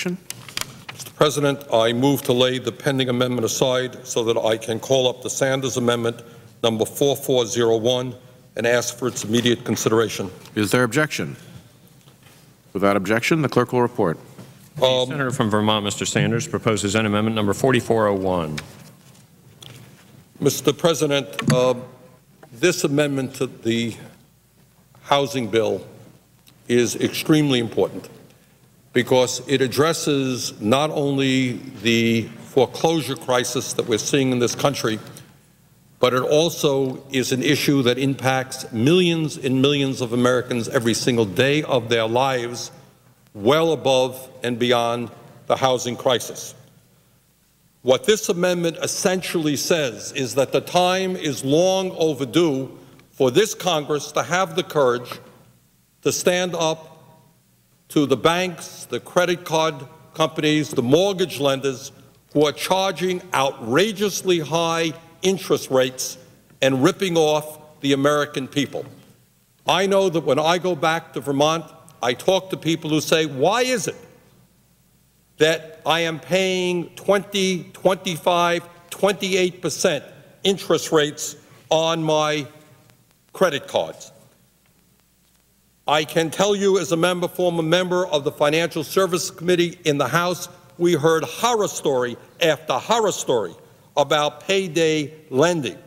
objection? Mr. President, I move to lay the pending amendment aside so that I can call up the Sanders Amendment number 4401 and ask for its immediate consideration. Is there objection? Without objection, the clerk will report. The Senator from Vermont, Mr. Sanders, proposes an amendment number 4401. Mr. President, this amendment to the housing bill is extremely important because it addresses not only the foreclosure crisis that we're seeing in this country, but it also is an issue that impacts millions and millions of Americans every single day of their lives, well above and beyond the housing crisis. What this amendment essentially says is that the time is long overdue for this Congress to have the courage to stand up to the banks, the credit card companies, the mortgage lenders who are charging outrageously high interest rates and ripping off the American people. I know that when I go back to Vermont, I talk to people who say, why is it that I am paying 20, 25, 28% interest rates on my credit cards? I can tell you as a former member of the Financial Services Committee in the House, we heard horror story after horror story about payday lending.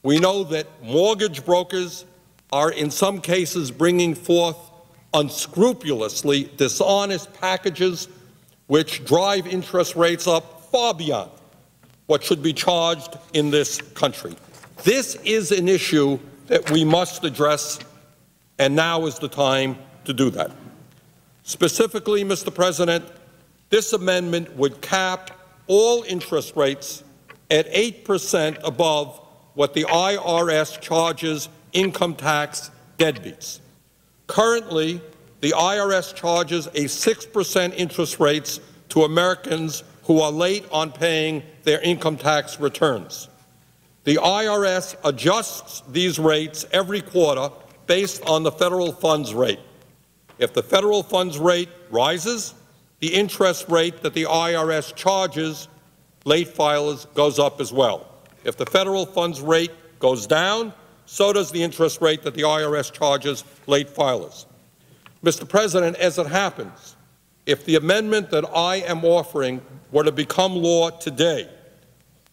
We know that mortgage brokers are in some cases bringing forth unscrupulously dishonest packages which drive interest rates up far beyond what should be charged in this country. This is an issue that we must address, and now is the time to do that. Specifically, Mr. President, this amendment would cap all interest rates at 8% above what the IRS charges income tax deadbeats. Currently, the IRS charges a 6% interest rates to Americans who are late on paying their income tax returns. The IRS adjusts these rates every quarter based on the federal funds rate. If the federal funds rate rises, the interest rate that the IRS charges late filers goes up as well. If the federal funds rate goes down, so does the interest rate that the IRS charges late filers. Mr. President, as it happens, if the amendment that I am offering were to become law today,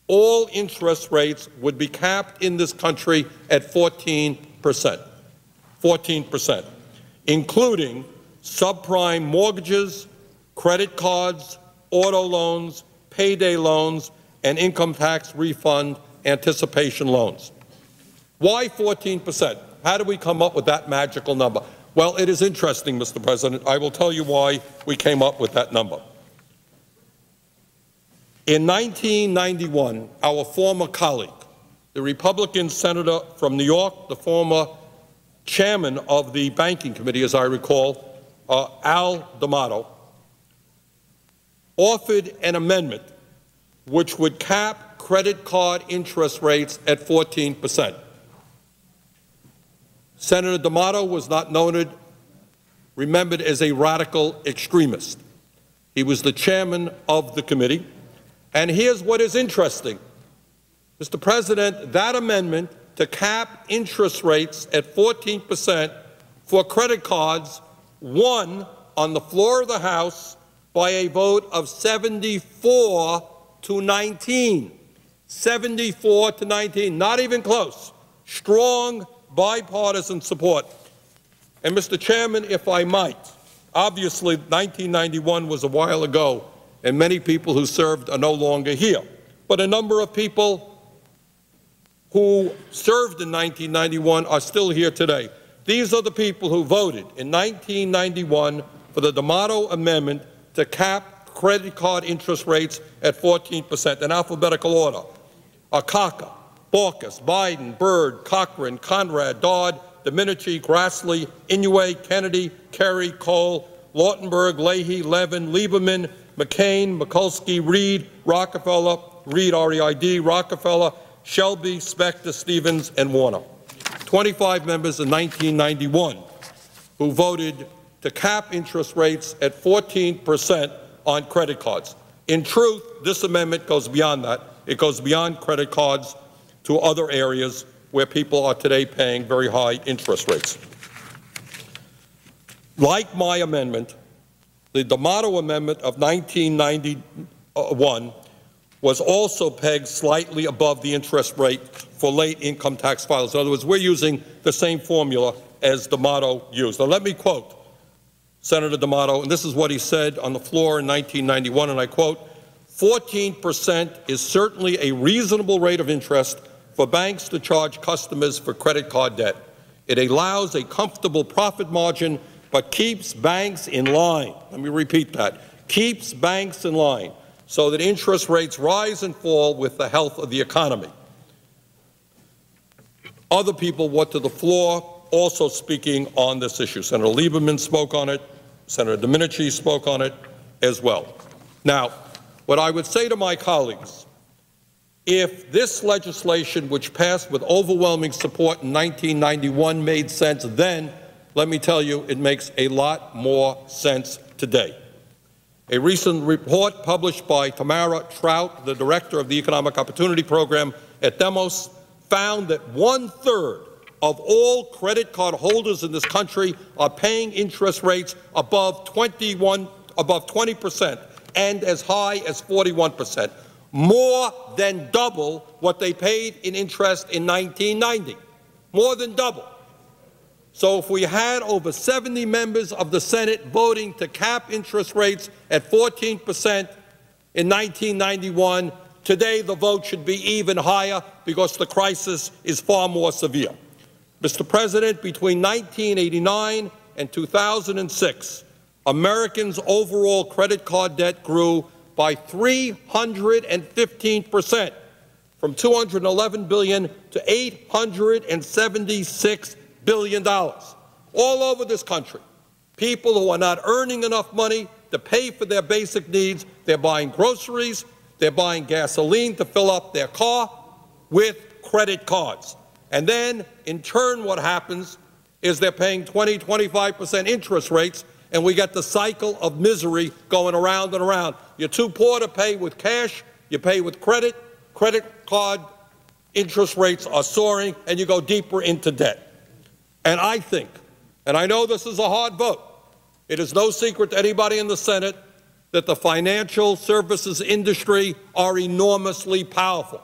all interest rates would be capped in this country at 14%, including subprime mortgages, credit cards, auto loans, payday loans, and income tax refund anticipation loans. Why 14%? How do we come up with that magical number? Well, it is interesting, Mr. President. I will tell you why we came up with that number. In 1991, our former colleague, the Republican senator from New York, the former chairman of the Banking Committee, as I recall, Al D'Amato, offered an amendment which would cap credit card interest rates at 14%. Senator D'Amato was not remembered as a radical extremist. He was the chairman of the committee. And here's what is interesting. Mr. President, that amendment to cap interest rates at 14% for credit cards won on the floor of the House by a vote of 74 to 19. 74 to 19, not even close. Strong bipartisan support. And Mr. Chairman, if I might, obviously 1991 was a while ago, and many people who served are no longer here. But a number of people who served in 1991 are still here today. These are the people who voted in 1991 for the D'Amato Amendment to cap credit card interest rates at 14% in alphabetical order. Akaka, Baucus, Biden, Byrd, Cochran, Conrad, Dodd, Domenici, Grassley, Inouye, Kennedy, Kerry, Cole, Lautenberg, Leahy, Levin, Lieberman, McCain, Mikulski, Reed, Rockefeller, Reed, R-E-I-D, Rockefeller, Shelby, Specter, Stevens, and Warner. 25 members in 1991 who voted to cap interest rates at 14% on credit cards. In truth, this amendment goes beyond that. It goes beyond credit cards to other areas where people are today paying very high interest rates. Like my amendment, the D'Amato Amendment of 1991 was also pegged slightly above the interest rate for late income tax filers. In other words, we're using the same formula as D'Amato used. Now, let me quote Senator D'Amato, and this is what he said on the floor in 1991, and I quote, 14% is certainly a reasonable rate of interest for banks to charge customers for credit card debt. It allows a comfortable profit margin, but keeps banks in line. Let me repeat that. Keeps banks in line so that interest rates rise and fall with the health of the economy. Other people went to the floor also speaking on this issue. Senator Lieberman spoke on it. Senator Domenici spoke on it as well. Now, what I would say to my colleagues, if this legislation, which passed with overwhelming support in 1991, made sense then, let me tell you, it makes a lot more sense today. A recent report published by Tamara Trout, the director of the Economic Opportunity Program at Demos, found that 1/3 of all credit card holders in this country are paying interest rates above 20% and as high as 41%, more than double what they paid in interest in 1990, more than double. So if we had over 70 members of the Senate voting to cap interest rates at 14% in 1991, today the vote should be even higher because the crisis is far more severe. Mr. President, between 1989 and 2006, Americans' overall credit card debt grew by 315%, from $211 billion to $876 billion. All over this country, people who are not earning enough money to pay for their basic needs, they're buying groceries, they're buying gasoline to fill up their car with credit cards. And then, in turn, what happens is they're paying 20-25% interest rates, and we get the cycle of misery going around and around. You're too poor to pay with cash, you pay with credit, credit card interest rates are soaring, and you go deeper into debt. And I think, and I know this is a hard vote, it is no secret to anybody in the Senate that the financial services industry are enormously powerful.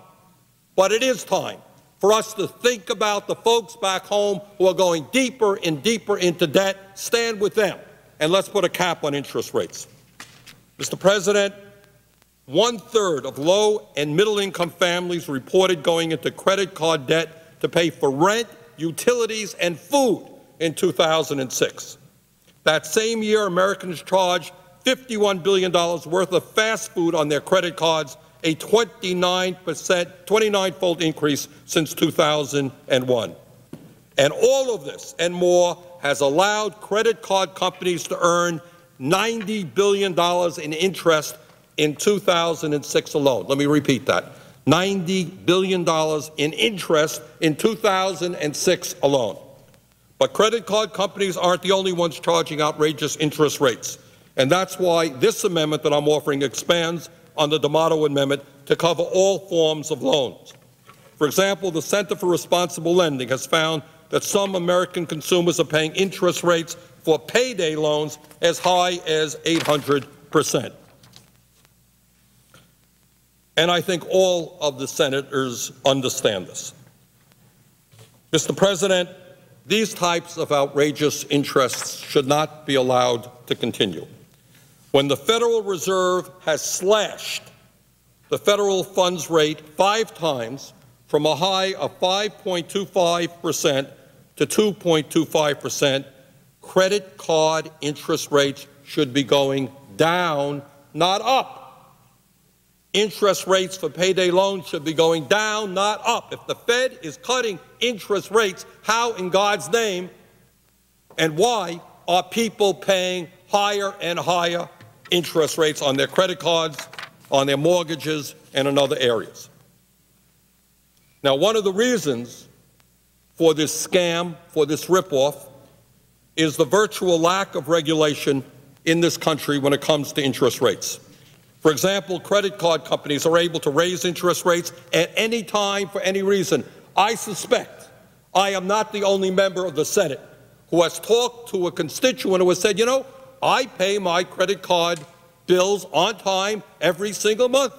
But it is time for us to think about the folks back home who are going deeper and deeper into debt. Stand with them, and let's put a cap on interest rates. Mr. President, 1/3 of low and middle income families reported going into credit card debt to pay for rent, utilities, and food in 2006. That same year, Americans charged $51 billion worth of fast food on their credit cards, a 29-fold increase since 2001. And all of this and more has allowed credit card companies to earn $90 billion in interest in 2006 alone. Let me repeat that. $90 billion in interest in 2006 alone. But credit card companies aren't the only ones charging outrageous interest rates. And that's why this amendment that I'm offering expands on the D'Amato Amendment to cover all forms of loans. For example, the Center for Responsible Lending has found that some American consumers are paying interest rates for payday loans as high as 800%. And I think all of the senators understand this. Mr. President, these types of outrageous interests should not be allowed to continue. When the Federal Reserve has slashed the federal funds rate 5 times from a high of 5.25% to 2.25%, credit card interest rates should be going down, not up. Interest rates for payday loans should be going down, not up. If the Fed is cutting interest rates, how in God's name and why are people paying higher and higher interest rates on their credit cards, on their mortgages, and in other areas? Now, one of the reasons for this scam, for this ripoff, is the virtual lack of regulation in this country when it comes to interest rates. For example, credit card companies are able to raise interest rates at any time for any reason. I suspect I am not the only member of the Senate who has talked to a constituent who has said, you know, I pay my credit card bills on time every single month.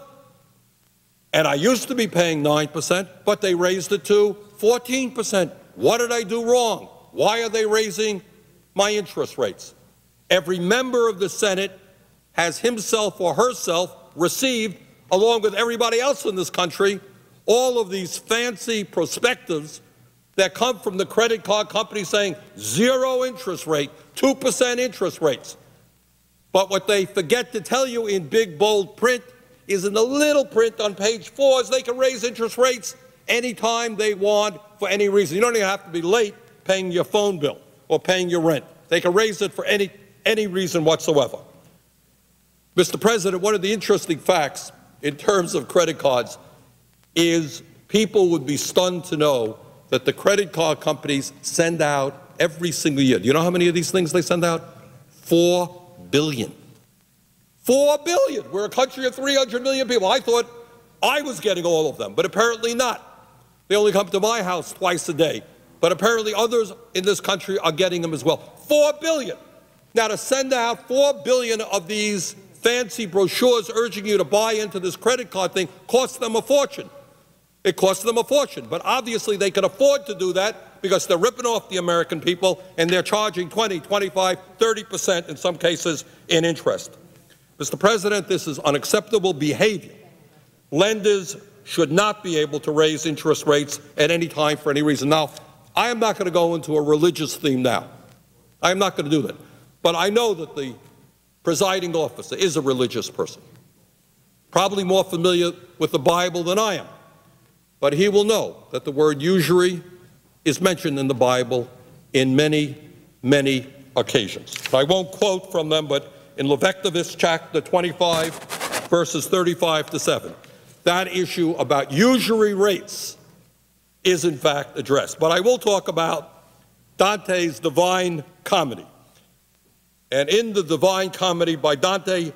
And I used to be paying 9%, but they raised it to 14%. What did I do wrong? Why are they raising my interest rates? Every member of the Senate has himself or herself received, along with everybody else in this country, all of these fancy prospectives that come from the credit card companies saying 0 interest rate, 2% interest rates. But what they forget to tell you in big, bold print is in the little print on page 4 is they can raise interest rates anytime they want for any reason. You don't even have to be late paying your phone bill or paying your rent. They can raise it for any reason whatsoever. Mr. President, one of the interesting facts in terms of credit cards is people would be stunned to know that the credit card companies send out every single year. Do you know how many of these things they send out? 4 billion. 4 billion. We're a country of 300 million people. I thought I was getting all of them, but apparently not. They only come to my house twice a day, but apparently others in this country are getting them as well. 4 billion. Now, to send out 4 billion of these fancy brochures urging you to buy into this credit card thing costs them a fortune. It costs them a fortune, but obviously they can afford to do that because they're ripping off the American people and they're charging 20, 25, 30% in some cases in interest. Mr. President, this is unacceptable behavior. Lenders should not be able to raise interest rates at any time for any reason. Now, I am not going to go into a religious theme now. I am not going to do that. But I know that the presiding officer is a religious person, probably more familiar with the Bible than I am. But he will know that the word usury is mentioned in the Bible in many, many occasions. I won't quote from them, but in Leviticus chapter 25, verses 35 to 7, that issue about usury rates is in fact addressed. But I will talk about Dante's Divine Comedy. And in the Divine Comedy by Dante,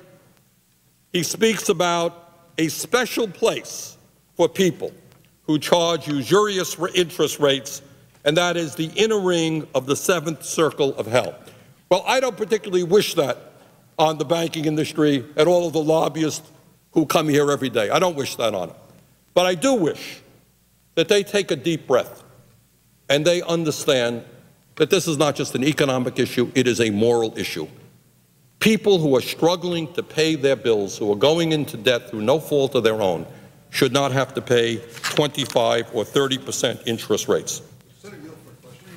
he speaks about a special place for people who charge usurious interest rates, and that is the inner ring of the 7th circle of hell. Well, I don't particularly wish that on the banking industry and all of the lobbyists who come here every day. I don't wish that on them. But I do wish that they take a deep breath and they understand that this is not just an economic issue, it is a moral issue. People who are struggling to pay their bills, who are going into debt through no fault of their own, should not have to pay 25 or 30% interest rates.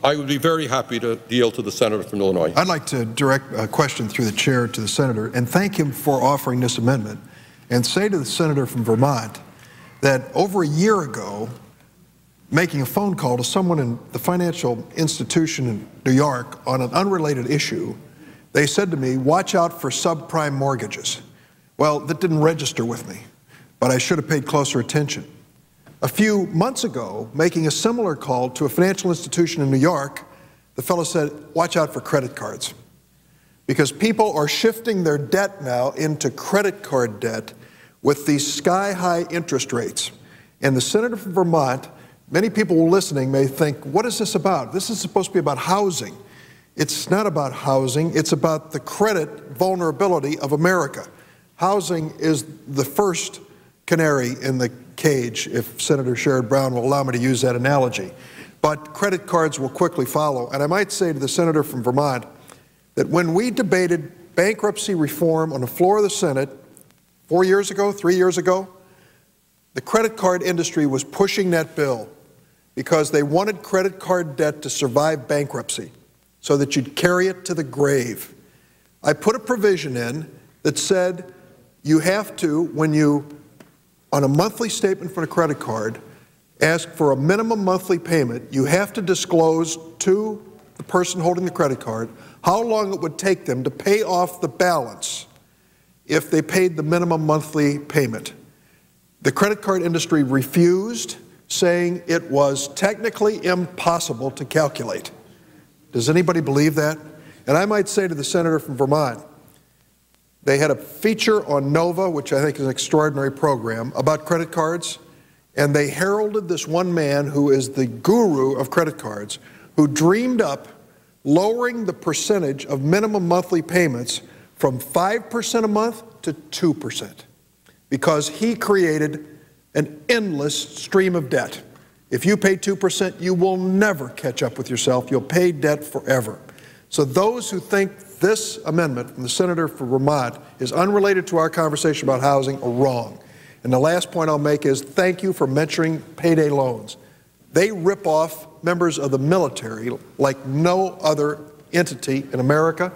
I would be very happy to yield to the senator from Illinois. I'd like to direct a question through the chair to the senator and thank him for offering this amendment and say to the senator from Vermont that over a year ago, making a phone call to someone in the financial institution in New York on an unrelated issue, they said to me, watch out for subprime mortgages. Well, that didn't register with me, but I should have paid closer attention. A few months ago, making a similar call to a financial institution in New York, the fellow said, watch out for credit cards. Because people are shifting their debt now into credit card debt with these sky-high interest rates. And the senator from Vermont, many people listening may think, what is this about? This is supposed to be about housing. It's not about housing, it's about the credit vulnerability of America. Housing is the first canary in the cage, if Senator Sherrod Brown will allow me to use that analogy. But credit cards will quickly follow. And I might say to the senator from Vermont that when we debated bankruptcy reform on the floor of the Senate 4 years ago, 3 years ago, the credit card industry was pushing that bill because they wanted credit card debt to survive bankruptcy so that you'd carry it to the grave. I put a provision in that said you have to, when you, on a monthly statement for a credit card, ask for a minimum monthly payment, you have to disclose to the person holding the credit card how long it would take them to pay off the balance if they paid the minimum monthly payment. The credit card industry refused, saying it was technically impossible to calculate. Does anybody believe that? And I might say to the senator from Vermont They had a feature on Nova, which I think is an extraordinary program, about credit cards, and they heralded this one man who is the guru of credit cards, who dreamed up lowering the percentage of minimum monthly payments from 5% a month to 2%, because he created an endless stream of debt. If you pay 2%, you will never catch up with yourself. You'll pay debt forever. So those who think this amendment from the senator from Vermont is unrelated to our conversation about housing are wrong. And the last point I'll make is thank you for mentioning payday loans. They rip off members of the military like no other entity in America,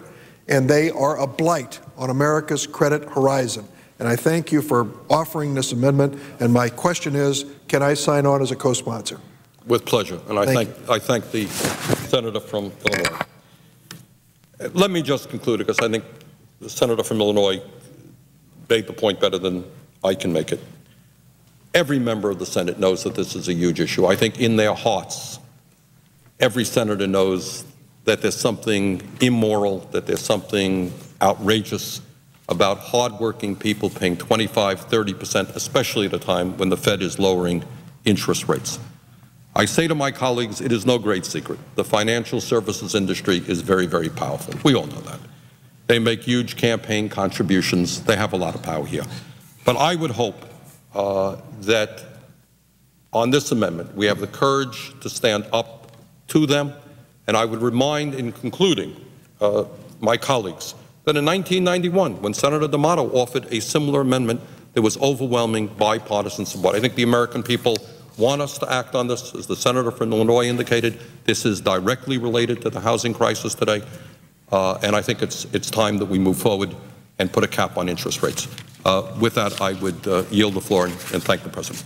and they are a blight on America's credit horizon. And I thank you for offering this amendment, and my question is, can I sign on as a co-sponsor? With pleasure, and I thank the senator from Illinois. Let me just conclude, because I think the senator from Illinois made the point better than I can make it. Every member of the Senate knows that this is a huge issue. I think in their hearts, every senator knows that there's something immoral, that there's something outrageous about hardworking people paying 25, 30%, especially at a time when the Fed is lowering interest rates. I say to my colleagues, it is no great secret. The financial services industry is very, very powerful. We all know that. They make huge campaign contributions. They have a lot of power here. But I would hope that on this amendment, we have the courage to stand up to them. And I would remind, in concluding, my colleagues, that in 1991, when Senator D'Amato offered a similar amendment, there was overwhelming bipartisan support. I think the American people want us to act on this. As the senator from Illinois indicated, this is directly related to the housing crisis today, and I think it's time that we move forward and put a cap on interest rates. With that, I would yield the floor and thank the President.